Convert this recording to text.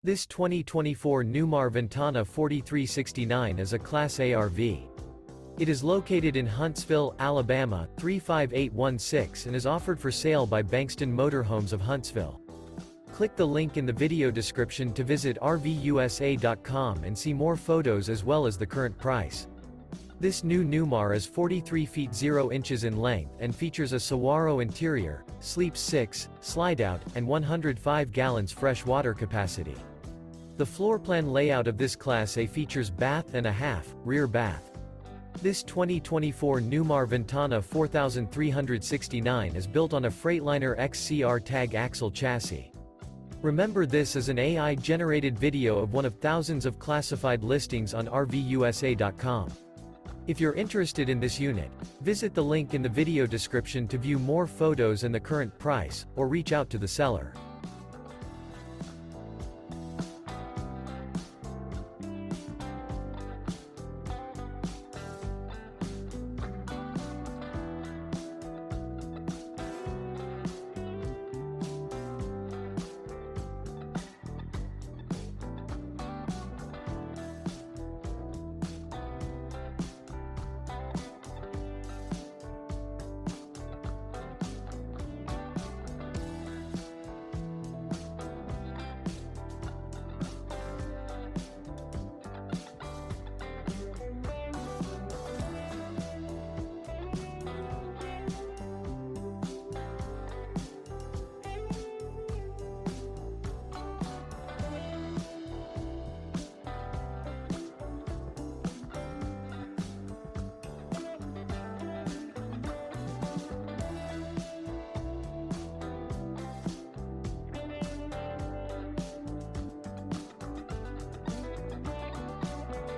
This 2024 Newmar Ventana 4369 is a Class A RV. It is located in Huntsville, Alabama, 35816 and is offered for sale by Bankston Motorhomes of Huntsville. Click the link in the video description to visit RVUSA.com and see more photos as well as the current price. This new Newmar is 43 feet 0 inches in length and features a SAGUARO interior, sleeps 6, Slideout, and 105 gallons fresh water capacity. The floor plan layout of this Class A features bath and a half, rear bath. This 2024 Newmar Ventana 4369 is built on a Freightliner XCR Tag Axle chassis. Remember, this is an AI-generated video of one of thousands of classified listings on RVUSA.com. If you're interested in this unit, visit the link in the video description to view more photos and the current price, or reach out to the seller.